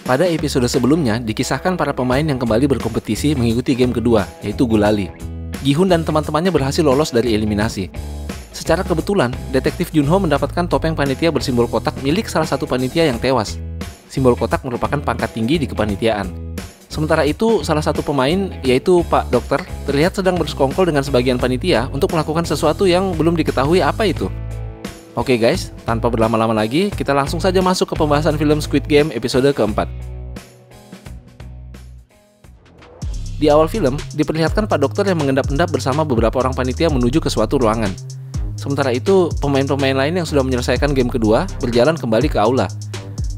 Pada episode sebelumnya, dikisahkan para pemain yang kembali berkompetisi mengikuti game kedua, yaitu Gulali. Gi-hun dan teman-temannya berhasil lolos dari eliminasi. Secara kebetulan, detektif Junho mendapatkan topeng panitia bersimbol kotak milik salah satu panitia yang tewas. Simbol kotak merupakan pangkat tinggi di kepanitiaan. Sementara itu, salah satu pemain, yaitu Pak Dokter, terlihat sedang bersekongkol dengan sebagian panitia untuk melakukan sesuatu yang belum diketahui apa itu. Oke guys, tanpa berlama-lama lagi, kita langsung saja masuk ke pembahasan film Squid Game episode keempat. Di awal film, diperlihatkan Pak Dokter yang mengendap-endap bersama beberapa orang panitia menuju ke suatu ruangan. Sementara itu, pemain-pemain lain yang sudah menyelesaikan game kedua berjalan kembali ke aula.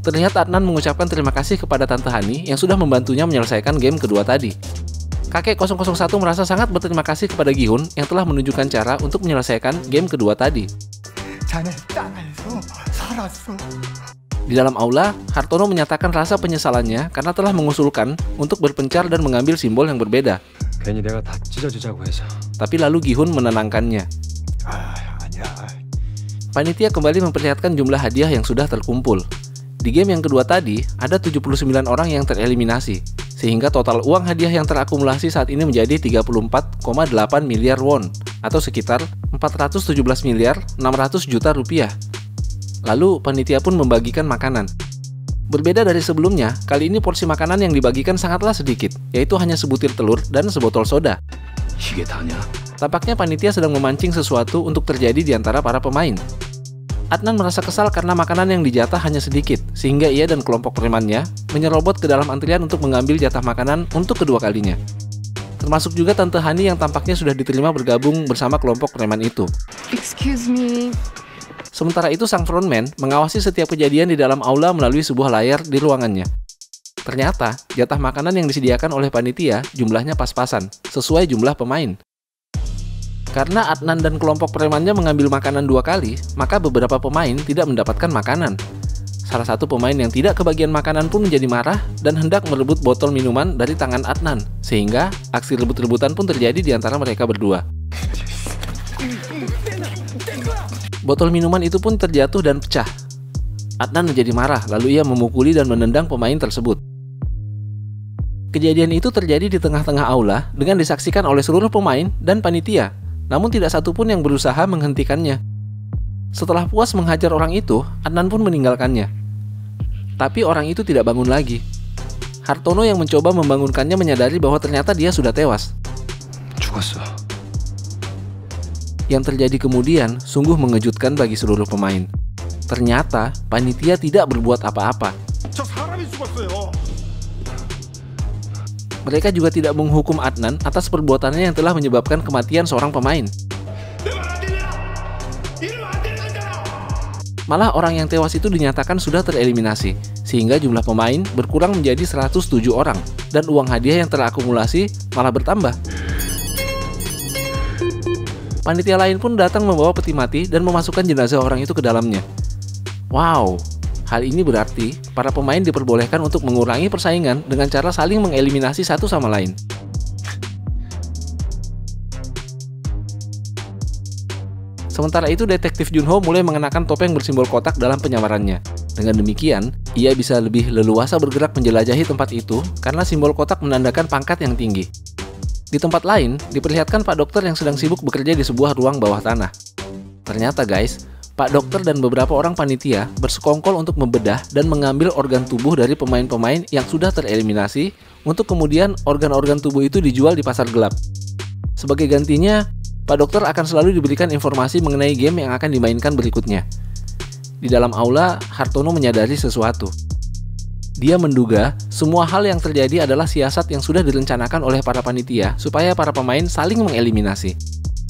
Terlihat Adnan mengucapkan terima kasih kepada Tante Hani yang sudah membantunya menyelesaikan game kedua tadi. Kakek 001 merasa sangat berterima kasih kepada Gi-hun yang telah menunjukkan cara untuk menyelesaikan game kedua tadi. Di dalam aula, Hartono menyatakan rasa penyesalannya karena telah mengusulkan untuk berpencar dan mengambil simbol yang berbeda. Tapi lalu Gi-hun menenangkannya. Panitia kembali memperlihatkan jumlah hadiah yang sudah terkumpul. Di game yang kedua tadi, ada 79 orang yang tereliminasi, sehingga total uang hadiah yang terakumulasi saat ini menjadi 34,8 miliar won, atau sekitar 417 miliar 600 juta rupiah. Lalu, panitia pun membagikan makanan. Berbeda dari sebelumnya, kali ini porsi makanan yang dibagikan sangatlah sedikit, yaitu hanya sebutir telur dan sebotol soda. Tampaknya panitia sedang memancing sesuatu untuk terjadi di antara para pemain. Adnan merasa kesal karena makanan yang dijatah hanya sedikit, sehingga ia dan kelompok premannya menyerobot ke dalam antrian untuk mengambil jatah makanan untuk kedua kalinya. Termasuk juga Tante Hani yang tampaknya sudah diterima bergabung bersama kelompok preman itu. Excuse me. Sementara itu sang frontman mengawasi setiap kejadian di dalam aula melalui sebuah layar di ruangannya. Ternyata, jatah makanan yang disediakan oleh panitia jumlahnya pas-pasan, sesuai jumlah pemain. Karena Adnan dan kelompok premannya mengambil makanan 2 kali, maka beberapa pemain tidak mendapatkan makanan. Salah satu pemain yang tidak kebagian makanan pun menjadi marah dan hendak merebut botol minuman dari tangan Adnan, sehingga aksi rebut-rebutan pun terjadi di antara mereka berdua. Botol minuman itu pun terjatuh dan pecah. Adnan menjadi marah, lalu ia memukuli dan menendang pemain tersebut. Kejadian itu terjadi di tengah-tengah aula dengan disaksikan oleh seluruh pemain dan panitia, namun tidak satu pun yang berusaha menghentikannya. Setelah puas menghajar orang itu, Adnan pun meninggalkannya. Tapi orang itu tidak bangun lagi. Hartono yang mencoba membangunkannya menyadari bahwa ternyata dia sudah tewas. Yang terjadi kemudian sungguh mengejutkan bagi seluruh pemain. Ternyata panitia tidak berbuat apa-apa. Mereka juga tidak menghukum Adnan atas perbuatannya yang telah menyebabkan kematian seorang pemain. Malah orang yang tewas itu dinyatakan sudah tereliminasi, sehingga jumlah pemain berkurang menjadi 107 orang, dan uang hadiah yang terakumulasi malah bertambah. Panitia lain pun datang membawa peti mati dan memasukkan jenazah orang itu ke dalamnya. Wow, hal ini berarti para pemain diperbolehkan untuk mengurangi persaingan dengan cara saling mengeliminasi satu sama lain. Sementara itu, detektif Junho mulai mengenakan topeng bersimbol kotak dalam penyamarannya. Dengan demikian, ia bisa lebih leluasa bergerak menjelajahi tempat itu karena simbol kotak menandakan pangkat yang tinggi. Di tempat lain, diperlihatkan Pak Dokter yang sedang sibuk bekerja di sebuah ruang bawah tanah. Ternyata guys, Pak Dokter dan beberapa orang panitia bersekongkol untuk membedah dan mengambil organ tubuh dari pemain-pemain yang sudah tereliminasi untuk kemudian organ-organ tubuh itu dijual di pasar gelap. Sebagai gantinya, Pak Dokter akan selalu diberikan informasi mengenai game yang akan dimainkan berikutnya. Di dalam aula, Hartono menyadari sesuatu. Dia menduga semua hal yang terjadi adalah siasat yang sudah direncanakan oleh para panitia supaya para pemain saling mengeliminasi.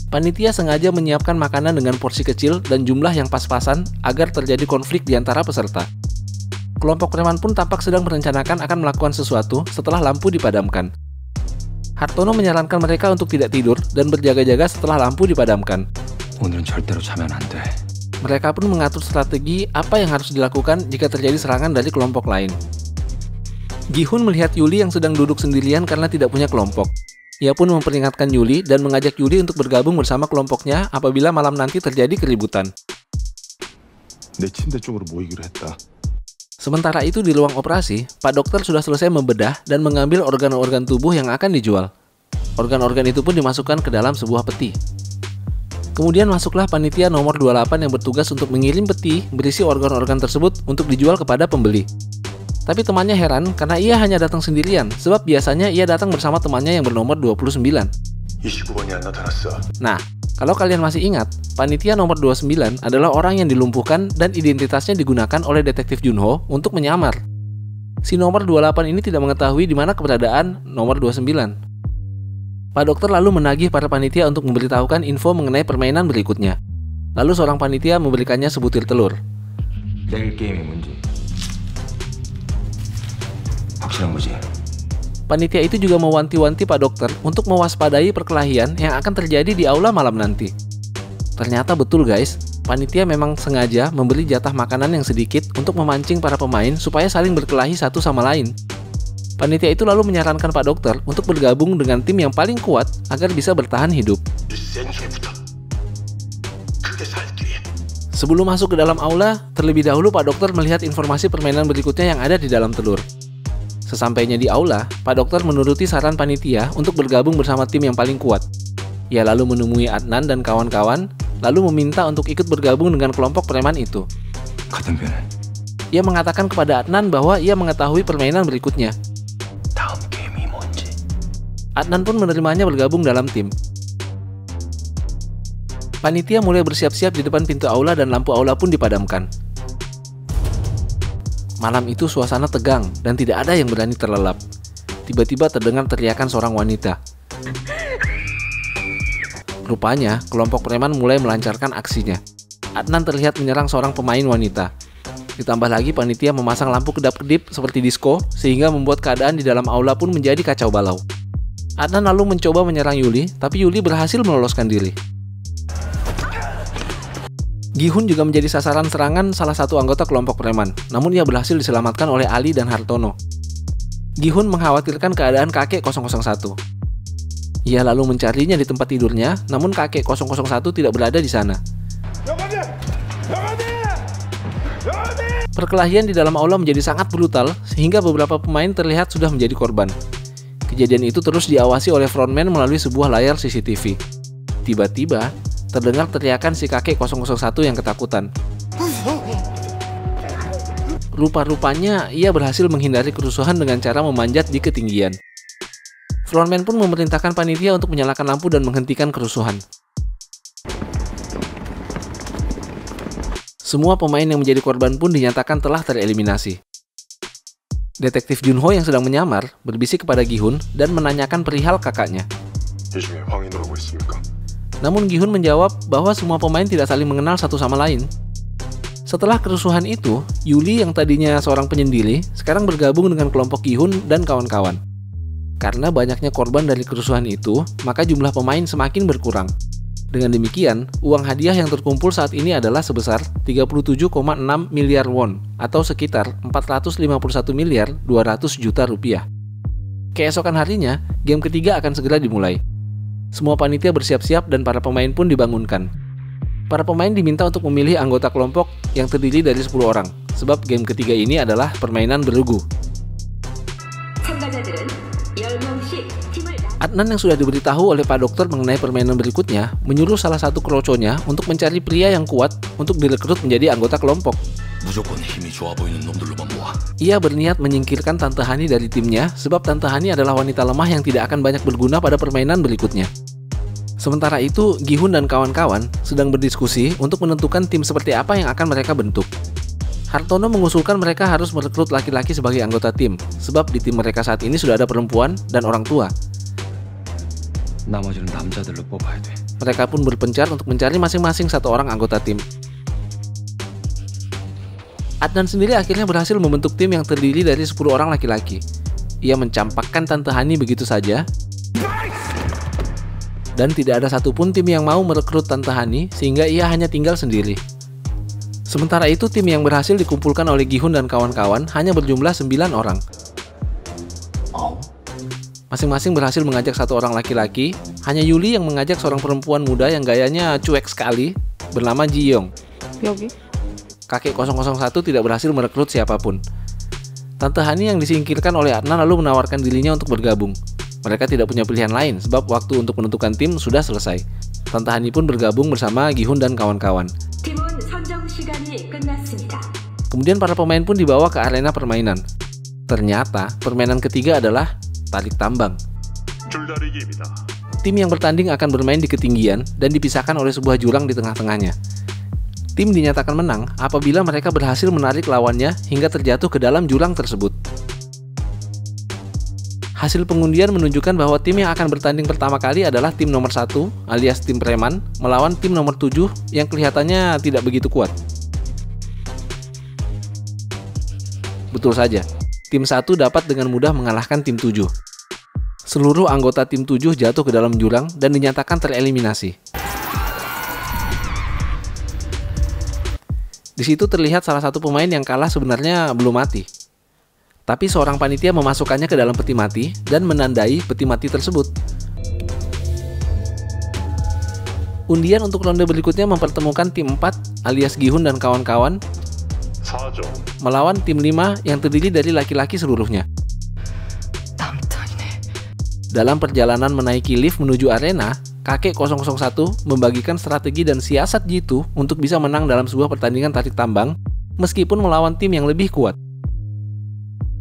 Panitia sengaja menyiapkan makanan dengan porsi kecil dan jumlah yang pas-pasan agar terjadi konflik di antara peserta. Kelompok preman pun tampak sedang merencanakan akan melakukan sesuatu setelah lampu dipadamkan. Hartono menyarankan mereka untuk tidak tidur dan berjaga-jaga setelah lampu dipadamkan. Mereka pun mengatur strategi apa yang harus dilakukan jika terjadi serangan dari kelompok lain. Gi-hun melihat Yuli yang sedang duduk sendirian karena tidak punya kelompok. Ia pun memperingatkan Yuli dan mengajak Yuli untuk bergabung bersama kelompoknya apabila malam nanti terjadi keributan. Sementara itu di ruang operasi, Pak Dokter sudah selesai membedah dan mengambil organ-organ tubuh yang akan dijual. Organ-organ itu pun dimasukkan ke dalam sebuah peti. Kemudian masuklah panitia nomor 28 yang bertugas untuk mengirim peti berisi organ-organ tersebut untuk dijual kepada pembeli. Tapi temannya heran karena ia hanya datang sendirian, sebab biasanya ia datang bersama temannya yang bernomor 29. Nah, kalau kalian masih ingat, panitia nomor 29 adalah orang yang dilumpuhkan dan identitasnya digunakan oleh detektif Junho untuk menyamar. Si nomor 28 ini tidak mengetahui di mana keberadaan nomor 29. Pak Dokter lalu menagih para panitia untuk memberitahukan info mengenai permainan berikutnya. Lalu seorang panitia memberikannya sebutir telur. Panitia itu juga mewanti-wanti Pak Dokter untuk mewaspadai perkelahian yang akan terjadi di aula malam nanti. Ternyata betul guys, panitia memang sengaja memberi jatah makanan yang sedikit untuk memancing para pemain supaya saling berkelahi satu sama lain. Panitia itu lalu menyarankan Pak Dokter untuk bergabung dengan tim yang paling kuat agar bisa bertahan hidup. Sebelum masuk ke dalam aula, terlebih dahulu Pak Dokter melihat informasi permainan berikutnya yang ada di dalam telur. Sesampainya di aula, Pak Dokter menuruti saran panitia untuk bergabung bersama tim yang paling kuat. Ia lalu menemui Adnan dan kawan-kawan, lalu meminta untuk ikut bergabung dengan kelompok preman itu. Ia mengatakan kepada Adnan bahwa ia mengetahui permainan berikutnya. Adnan pun menerimanya bergabung dalam tim. Panitia mulai bersiap-siap di depan pintu aula dan lampu aula pun dipadamkan. Malam itu suasana tegang dan tidak ada yang berani terlelap. Tiba-tiba terdengar teriakan seorang wanita. Rupanya, kelompok preman mulai melancarkan aksinya. Adnan terlihat menyerang seorang pemain wanita. Ditambah lagi panitia memasang lampu kedap-kedip seperti disco, sehingga membuat keadaan di dalam aula pun menjadi kacau balau. Adnan lalu mencoba menyerang Yuli, tapi Yuli berhasil meloloskan diri. Gi-hun juga menjadi sasaran serangan salah satu anggota kelompok preman, namun ia berhasil diselamatkan oleh Ali dan Hartono. Gi-hun mengkhawatirkan keadaan kakek 001. Ia lalu mencarinya di tempat tidurnya, namun kakek 001 tidak berada di sana. Perkelahian di dalam aula menjadi sangat brutal, sehingga beberapa pemain terlihat sudah menjadi korban. Kejadian itu terus diawasi oleh frontman melalui sebuah layar CCTV. Tiba-tiba, terdengar teriakan si kakek 001 yang ketakutan. Rupa-rupanya ia berhasil menghindari kerusuhan dengan cara memanjat di ketinggian. Frontman pun memerintahkan panitia untuk menyalakan lampu dan menghentikan kerusuhan. Semua pemain yang menjadi korban pun dinyatakan telah tereliminasi. Detektif Junho yang sedang menyamar berbisik kepada Gi-hun dan menanyakan perihal kakaknya. Namun Gi-hun menjawab bahwa semua pemain tidak saling mengenal satu sama lain. Setelah kerusuhan itu, Yuli yang tadinya seorang penyendiri sekarang bergabung dengan kelompok Gi-hun dan kawan-kawan. Karena banyaknya korban dari kerusuhan itu, maka jumlah pemain semakin berkurang. Dengan demikian, uang hadiah yang terkumpul saat ini adalah sebesar 37,6 miliar won atau sekitar 451 miliar 200 juta rupiah. Keesokan harinya, game ketiga akan segera dimulai. Semua panitia bersiap-siap dan para pemain pun dibangunkan. Para pemain diminta untuk memilih anggota kelompok yang terdiri dari 10 orang, sebab game ketiga ini adalah permainan berugu. Adnan yang sudah diberitahu oleh Pak Dokter mengenai permainan berikutnya, menyuruh salah satu kroconya untuk mencari pria yang kuat untuk direkrut menjadi anggota kelompok. Ia berniat menyingkirkan Tante Hani dari timnya sebab Tante Hani adalah wanita lemah yang tidak akan banyak berguna pada permainan berikutnya. Sementara itu, Gi-hun dan kawan-kawan sedang berdiskusi untuk menentukan tim seperti apa yang akan mereka bentuk. Hartono mengusulkan mereka harus merekrut laki-laki sebagai anggota tim, sebab di tim mereka saat ini sudah ada perempuan dan orang tua. Mereka pun berpencar untuk mencari masing-masing satu orang anggota tim. Adnan sendiri akhirnya berhasil membentuk tim yang terdiri dari 10 orang laki-laki. Ia mencampakkan Tante Hani begitu saja, dan tidak ada satupun tim yang mau merekrut Tante Hani sehingga ia hanya tinggal sendiri. Sementara itu, tim yang berhasil dikumpulkan oleh Gi-hun dan kawan-kawan hanya berjumlah 9 orang. Masing-masing berhasil mengajak satu orang laki-laki, hanya Yuli yang mengajak seorang perempuan muda yang gayanya cuek sekali, bernama Ji Yong. Kakek 001 tidak berhasil merekrut siapapun. Tante Hani yang disingkirkan oleh Adnan lalu menawarkan dirinya untuk bergabung. Mereka tidak punya pilihan lain sebab waktu untuk menentukan tim sudah selesai. Tante Hani pun bergabung bersama Gi-hun dan kawan-kawan. Kemudian para pemain pun dibawa ke arena permainan. Ternyata permainan ketiga adalah tarik tambang. Tim yang bertanding akan bermain di ketinggian dan dipisahkan oleh sebuah jurang di tengah-tengahnya. Tim dinyatakan menang apabila mereka berhasil menarik lawannya hingga terjatuh ke dalam jurang tersebut. Hasil pengundian menunjukkan bahwa tim yang akan bertanding pertama kali adalah tim nomor 1 alias tim preman melawan tim nomor 7 yang kelihatannya tidak begitu kuat. Betul saja, tim 1 dapat dengan mudah mengalahkan tim 7. Seluruh anggota tim 7 jatuh ke dalam jurang dan dinyatakan tereliminasi. Di situ terlihat salah satu pemain yang kalah sebenarnya belum mati. Tapi seorang panitia memasukkannya ke dalam peti mati dan menandai peti mati tersebut. Undian untuk ronde berikutnya mempertemukan tim 4 alias Gi-hun dan kawan-kawan melawan tim 5 yang terdiri dari laki-laki seluruhnya. Dalam perjalanan menaiki lift menuju arena, kakek 001 membagikan strategi dan siasat jitu untuk bisa menang dalam sebuah pertandingan tarik tambang meskipun melawan tim yang lebih kuat.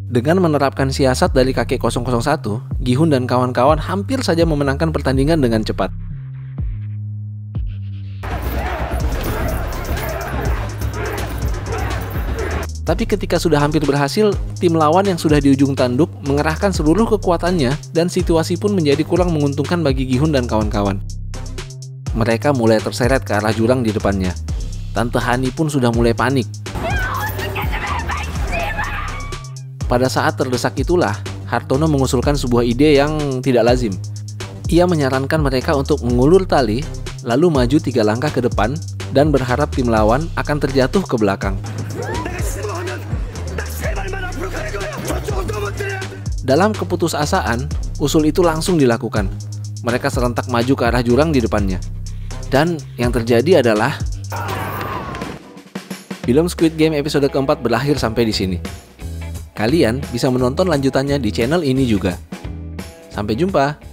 Dengan menerapkan siasat dari kakek 001, Gi-hun dan kawan-kawan hampir saja memenangkan pertandingan dengan cepat. Tapi ketika sudah hampir berhasil, tim lawan yang sudah di ujung tanduk mengerahkan seluruh kekuatannya dan situasi pun menjadi kurang menguntungkan bagi Gi-hun dan kawan-kawan. Mereka mulai terseret ke arah jurang di depannya. Tante Hani pun sudah mulai panik. Pada saat terdesak itulah, Hartono mengusulkan sebuah ide yang tidak lazim. Ia menyarankan mereka untuk mengulur tali, lalu maju 3 langkah ke depan, dan berharap tim lawan akan terjatuh ke belakang. Dalam keputusasaan, usul itu langsung dilakukan. Mereka serentak maju ke arah jurang di depannya. Dan yang terjadi adalah film Squid Game episode keempat berakhir sampai di sini. Kalian bisa menonton lanjutannya di channel ini juga. Sampai jumpa!